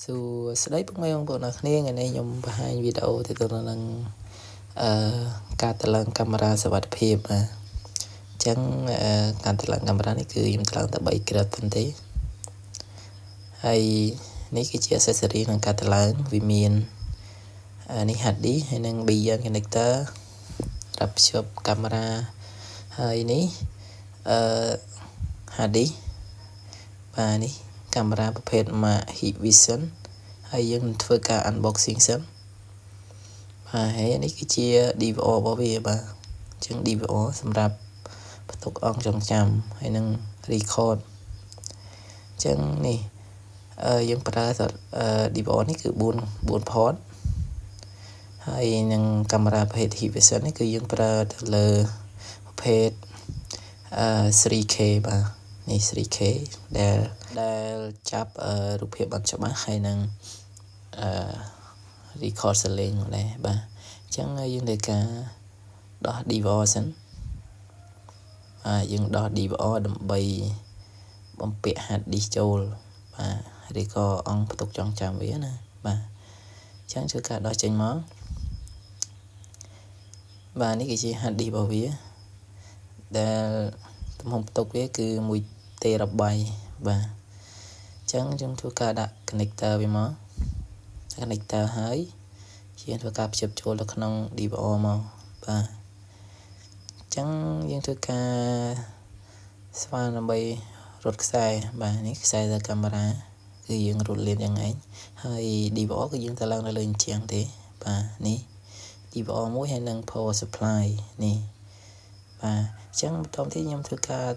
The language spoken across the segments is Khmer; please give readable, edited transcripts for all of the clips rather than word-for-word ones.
ស្ដីពុកម៉ែបងប្អូនអ្នកគ្នាថ្ងៃនេះខ្ញុំបង្ហាញវីដេអូទៅនឹងការតឡើងកាមេរ៉ាសុវត្ថិភាពបាទអញ្ចឹងការតឡើងកាមេរ៉ានេះគឺខ្ញុំតឡើងតែ3គ្រាប់ទេហើយនេះគឺជា accessory ក្នុងការតឡើងវាមាននេះ hard disk ហើយនិង beyond connector សម្រាប់ភ្ជាប់កាមេរ៉ាហើយនេះhard disk បាទនេះកាមេរ៉ាប្រភេទ Hikvision ហើយយើងនឹងធ្វើការ unboxing សិនបាទហើយនេះគឺជា DVR របស់វាបាទអញ្ចឹង DVR សម្រាប់បន្ទុកអង្គចងចាំហើយនឹង record អញ្ចឹងនេះយើងប្រើ DVR នេះគឺ4 port ហើយនឹងកាមេរ៉ាប្រភេទ Hikvision នេះគឺយើងប្រើទៅលើប្រភេទ3K បាទនេះ 3K ដែលចាប់រូបភាពបានច្បាស់ហើយនឹងrecord សលេងដែរបាទអញ្ចឹងយើងត្រូវការដោះ DVR សិនយើងដោះ DVR ដើម្បីបំពាក់ hard disk ចូលបាទឬក៏អង្គផ្ទុកចងចាំវាណាបាទអញ្ចឹងធ្វើការដោះចេញមកបាទនេះគឺជា hard disk របស់វាដែលទំហំផ្ទុកវាគឺ1 TB បាទអញ្ចឹងយើងធ្វើការដាក់ connector វាមក connector ហើយយើងធ្វើការភ្ជាប់ចូលទៅក្នុង DVR មកបាទអញ្ចឹងយើងធ្វើការស្វែងដើម្បីរត់ខ្សែបាទនេះខ្សែទៅកាមេរ៉ាគឺយើងរត់លៀនយ៉ាងឯងហើយ DVR គឺយើងទៅឡើងនៅលើអញ្ចឹងទេបាទនេះ DVR មួយហើយនឹង power supply នេះបាទអញ្ចឹងបន្តទៀតខ្ញុំធ្វើការ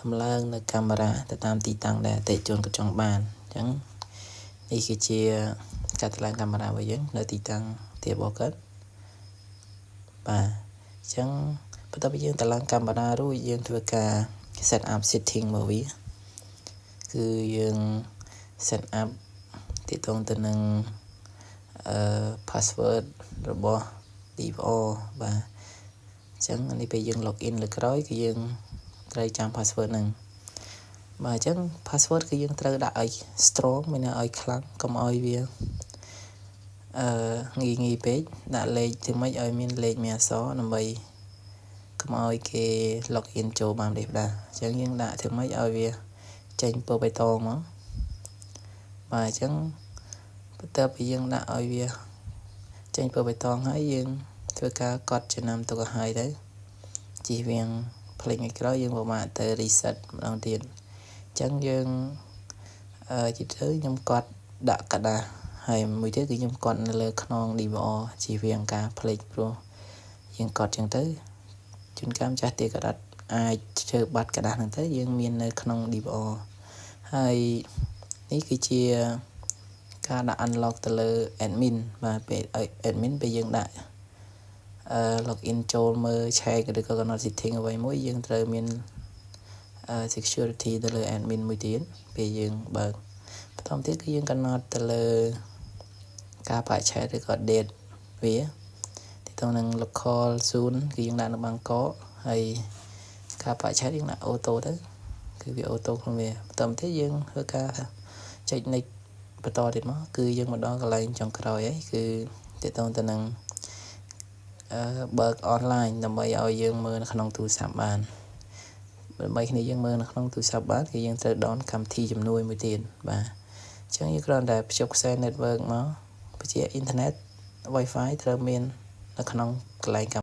តម្លើងនៅកាមេរ៉ាទៅតាមទីតាំងដែលអតិថិជនក៏ចង់បានអញ្ចឹងនេះគឺជាការតម្លើងកាមេរ៉ារបស់យើងនៅទីតាំងទីរបស់គាត់បាទអញ្ចឹងបន្ទាប់ពីយើងតម្លើងកាមេរ៉ារួចយើងធ្វើការ set up setting របស់វាគឺយើង set up ទាក់ទងទៅនឹងpassword របស់ DVR បាទអញ្ចឹងនេះពេលយើង login លើក្រោយគឺយើងត្រូវចាំ password ហ្នឹងបាទអញ្ចឹង password គឺយើងត្រូវដាក់ឲ្យ strong មានន័យឲ្យខ្លាំងកុំឲ្យវាងាយពេកដាក់លេខធ្វើម៉េចឲ្យមានលេខមានអក្សរដើម្បីកុំឲ្យគេ login ចូលបានទេបាទអញ្ចឹងយើងដាក់ធ្វើម៉េចឲ្យវាចេញពណ៌បៃតងមកបាទអញ្ចឹងបន្ទាប់ពីយើងដាក់ឲ្យវាចេញពណ៌បៃតងហើយយើងធ្វើការកត់ចំណាំទុកឲ្យហើយទៅជិះវាងភ្លេចឲ្យក្រោយយើងពិបាកទៅ reset ម្ដងទៀតអញ្ចឹងយើងជាទៅខ្ញុំកត់ដាក់กระดาษហើយមួយទៀតគឺខ្ញុំកត់នៅលើខ្នង DVR ជិះវាងការភ្លេចព្រោះយើងកត់ចឹងទៅជួនកាលម្ចាស់ទីកដាត់អាចធ្វើបាត់กระดาษហ្នឹងទៅយើងមាននៅក្នុង DVR ហើយនេះគឺជាការដាក់ unlock ទៅលើ admin បាទពេល admin ពេលយើងដាក់login ចូលមើល check ឬក៏ កំណត់ setting អ្វីមួយយើងត្រូវមានsecurity ទៅលើ admin មួយទៀតពេលយើងបើកបន្តទៀតគឺយើងកំណត់ទៅលើការបច្ឆេទឬក៏ date វាទីទៅនឹង local zone គឺយើងដាក់នៅបាងកកហើយការបច្ឆេទយើងដាក់ auto ទៅគឺវា auto ក្នុងវាបន្តទៀតយើងធ្វើការចុច next បន្តទៀតមកគឺយើងមកដល់កន្លែងចុងក្រោយហើយគឺទីទៅនឹងបើក online ដើម្បីឲ្យយើងមើលនៅក្នុងទូរស័ព្ទបានដើម្បីគ្នាយើងមើលនៅក្នុងទូរស័ព្ទបានគឺយើងត្រូវdownកម្មវិធីជំនួយមួយទៀតបាទអញ្ចឹងយើងគ្រាន់តែភ្ជាប់ខ្សែ network មកបញ្ជា internet Wi-Fi ត្រូវមាននៅក្នុងកន្លែង